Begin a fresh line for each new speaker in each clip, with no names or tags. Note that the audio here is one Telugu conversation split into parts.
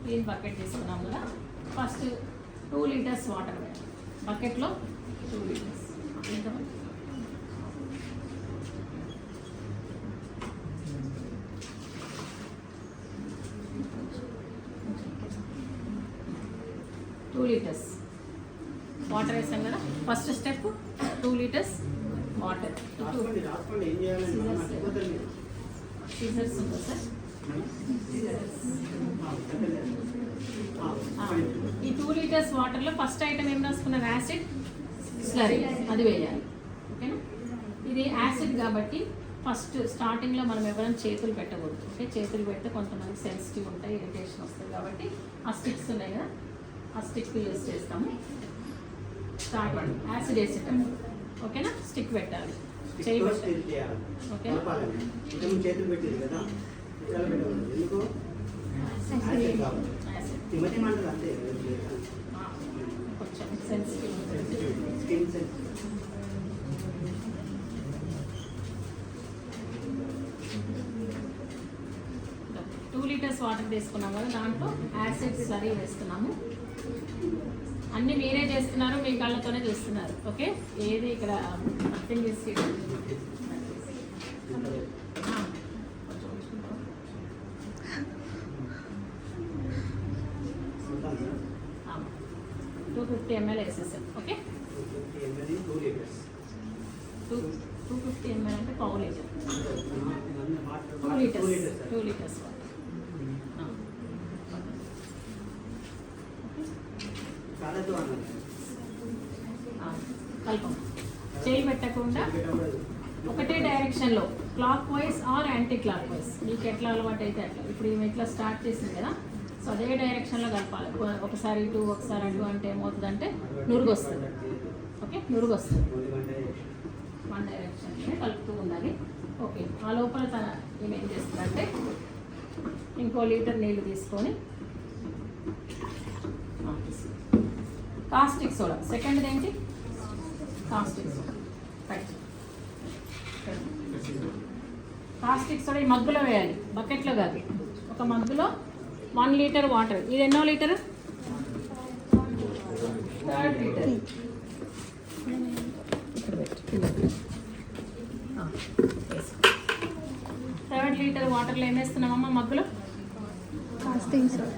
క్లీన్ బకెట్ తీసుకున్నాం కదా. ఫస్ట్ 2 లీటర్స్ వాటర్ బకెట్లో 2 లీటర్స్. టూ లీటర్స్ వాటర్ వేసాం కదా. First step 2 litres water. Scissors ఉందా సార్? ఈ 2 లీటర్స్ వాటర్లో ఫస్ట్ ఐటమ్ ఏం రాసుకున్నారు? యాసిడ్ స్లరీ, అది వేయాలి. ఓకేనా? ఇది యాసిడ్ కాబట్టి ఫస్ట్ స్టార్టింగ్లో మనం ఎవరైనా చేతులు పెట్టకూడదు. ఓకే, చేతులు పెడితే కొంతమంది సెన్సిటివ్ ఉంటాయి, ఇరిటేషన్ వస్తుంది. కాబట్టి ఆ స్టిక్స్ ఉన్నాయి కదా, ఆ స్టిక్ యూజ్ చేస్తాము. స్టార్టింగ్ యాసిడ్ వేసేటప్పుడు ఓకేనా, స్టిక్ పెట్టాలి, చేయి పెట్టాలి. ఓకేనా? కొంచెం సెన్సిటివ్. 2 లీటర్స్ వాటర్ తీసుకున్నాం కదా, దాంట్లో యాసిడ్ స్లరీ వేస్తున్నాము. అన్నీ మీరే చేస్తున్నారు, మీ కళ్ళతోనే చేస్తున్నారు. ఓకే, ఏది ఇక్కడ అర్థం చేసి 250 ml వేసేసాం. ఓకే, 250 ml అంటే పావు లీటర్. 2 లీటర్స్ కల్పం. చేయి పెట్టకుండా ఒకటే డైరెక్షన్లో, clockwise or anticlockwise, మీకు ఎట్లా అలవాటు అయితే అట్లా. ఇప్పుడు ఈమె ఇట్లా స్టార్ట్ చేసింది కదా, సో అదే డైరెక్షన్లో కలపాలి. ఒకసారి ఇటు ఒకసారి అటు అంటే ఏమవుతుందంటే నురుగు వస్తుంది. ఓకే, నురుగు వస్తుంది. 1 డైరెక్షన్లోనే కలుపుతూ ఉండాలి. ఓకే, ఆ లోపల ఈమె ఏం చేస్తుందంటే ఇంకో లీటర్ నీళ్ళు తీసుకొని కాస్టిక్ సోడా. సెకండ్ది ఏంటి? Caustic soda. కాస్టిక్ సోడా ఈ మగ్గులో వేయాలి, బకెట్లో కాదు. ఒక మగ్గులో 1 లీటర్ వాటర్. ఇది ఎన్నో litre? 3rd litre. 3rd litre వాటర్లో ఏం వేస్తున్నామమ్మా మగ్గులో?
Casting soda.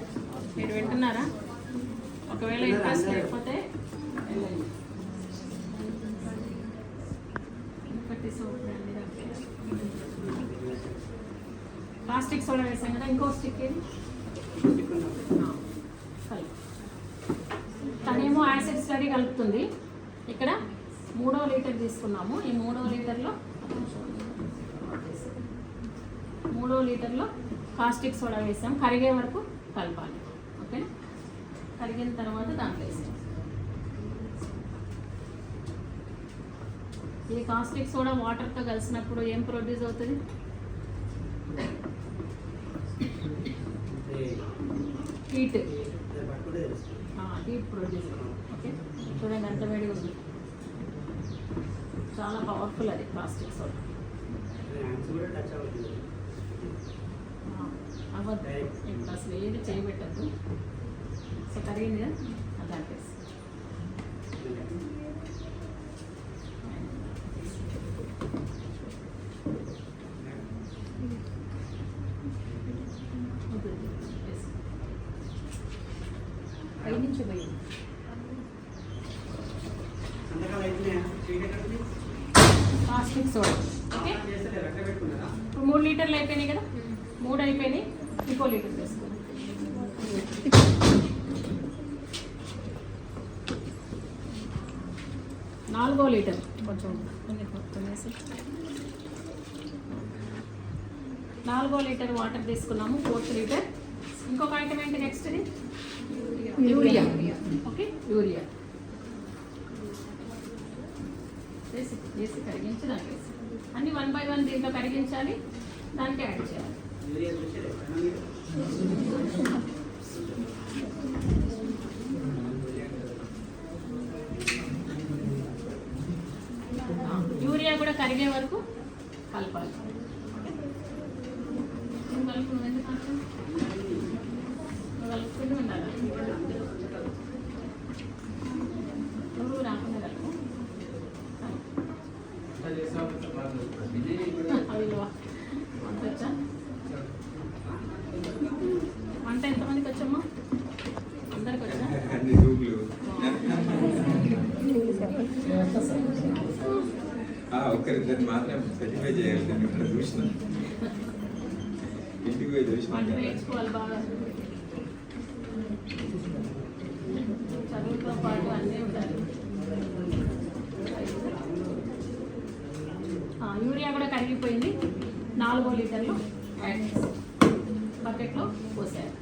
మీరు వింటున్నారా? ఒకవేళ ఇంట్రెస్ట్ లేకపోతే ప్లాస్టిక్ సోడా వేసాం కదా, ఇంకో స్టిక్ ఏది? తనేమో యాసిడ్ స్లరీ కలుపుతుంది. ఇక్కడ 3వ లీటర్ తీసుకున్నాము. ఈ 3వ లీటర్లో 3వ లీటర్లో కాస్టిక్ సోడా వేసాం. కరిగే వరకు కలపాలి. ఓకేనా? కరిగిన తర్వాత దాంట్లో వేసాం. ఈ కాస్టిక్ సోడా వాటర్తో కలిసినప్పుడు ఏం ప్రొడ్యూస్ అవుతుంది? హీట్. Heat produce. ఓకే, చూడండి ఎంత వేడిగా ఉంది. చాలా పవర్ఫుల్ అది కాస్టిక్ సోడా. అవ్వద్దు, ఇప్పుడు అసలు ఏది చేయబెట్టద్దు. సో కరిగింది కదా, అదంటే నుంచి పోయి కాస్టిక్ సోడా. ఓకే, ఇప్పుడు 3 లీటర్లు అయిపోయినాయి కదా, 3 అయిపోయినాయి. ఇంకో లీటర్ వేసుకోండి. 4వ లీటర్ కొంచెం వేసి 4వ లీటర్ వాటర్ తీసుకున్నాము. 4th litre. ఇంకొక ఐటమ్ ఏంటి నెక్స్ట్ది? యూరియా. ఓకే, యూరియా వేసి కరిగించి దానికి వేసి అన్ని 1 by 1 దీంట్లో కరిగించాలి, దానికి యాడ్ చేయాలి. యూరియా కూడా కరిగే వరకు కలపాలి. కలుపు ఎందుకు కలుపు పిండి ఉండాలి. నువ్వు రాకుండా కలుపు. అవి వంట వచ్చా? వంట ఎంతమందికి వచ్చమ్మా? అందరికి వచ్చా?
ఒక్కరిద్దరు మాత్రం సర్టిఫై చేయాలి. ఇక్కడ చూసిన ఇంటికి పోయి చూసిన
వంట నేర్చుకోవాలి బాగా. చదువుతో పాటు అన్నీ ఉండాలి. యూరియా కూడా కరిగిపోయింది. 4 లీటర్లు యాడ్ చేసి బకెట్లో పోసారు.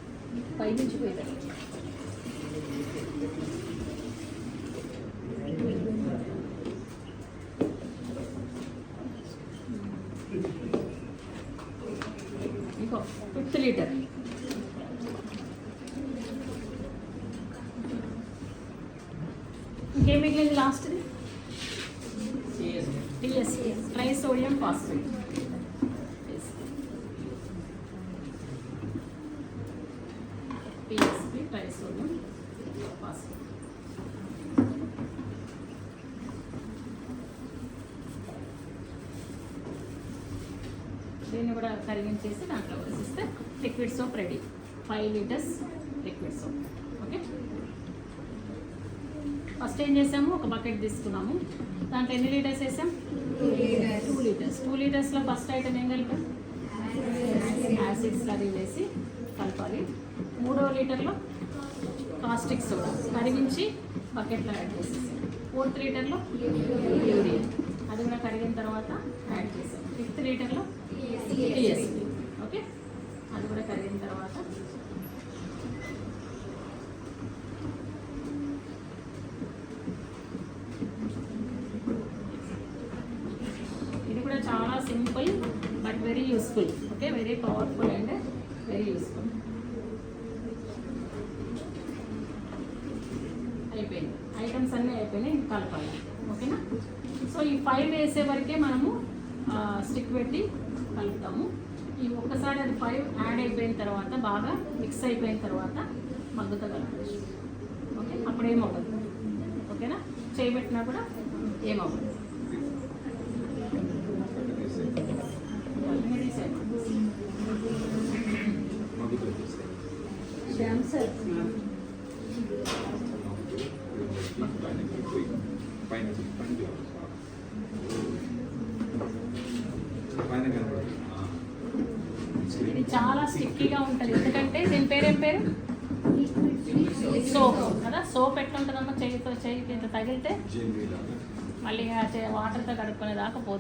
పై నుంచి పోయారు. ఇంకో 5th లీటర్. ఇంకేం మిగిలింది లాస్ట్ది? TSP, tri sodium phosphate. TSP, tri sodium phosphate. దీన్ని కూడా కరిగించేసి దాంట్లో వేసిస్తే liquid soap ready. 5 litres liquid soap. Okay, first ఏం చేసాము, ఒక బకెట్ తీసుకున్నాము. దాంట్లో ఎన్ని లీటర్స్ వేసాం? 2 లీటర్స్. 2 లీటర్స్లో ఫస్ట్ ఐటమ్ ఏం కలిపాం? యాసిడ్ స్లరీ వేసి కలపాలి. 3వ లీటర్లో కాస్టిక్ సోడా కరిగించి బకెట్లో యాడ్ చేసేసాం. 4th లీటర్లో యూరియా, అది కూడా కరిగిన తర్వాత యాడ్ చేసాం. 5th లీటర్లో tsp. ఓకే, అది కూడా కరిగిన తర్వాత ఇది కూడా చాలా simple but very useful. Okay, very powerful and very useful. అయిపోయింది, ఐటమ్స్ అన్నీ అయిపోయినాయి. ఇంకా కలపాలి. ఓకేనా? సో ఈ 5 వేసే వరకే మనము స్టిక్ పెట్టి కలుపుతాము. ఈ ఒక్కసారి అది 5 యాడ్ అయిపోయిన తర్వాత బాగా మిక్స్ అయిపోయిన తర్వాత మగ్గుతో కలపచ్చు. ఓకే, అప్పుడు ఏమవ్వదు. ఓకేనా? చేయబెట్టినా కూడా ఏమవ్వదు. శ్యామ్ సార్, ఇది చాలా స్టిక్కీగా ఉంటుంది. ఎందుకంటే దీని పేరేం పేరు? సోప్ కదా. సోప్ ఎట్లా ఉంటుందమ్మా? చేయితో ఇట్లా తగిలితే మళ్ళీ వాటర్తో కడుక్కునే దాకా పోతుంది.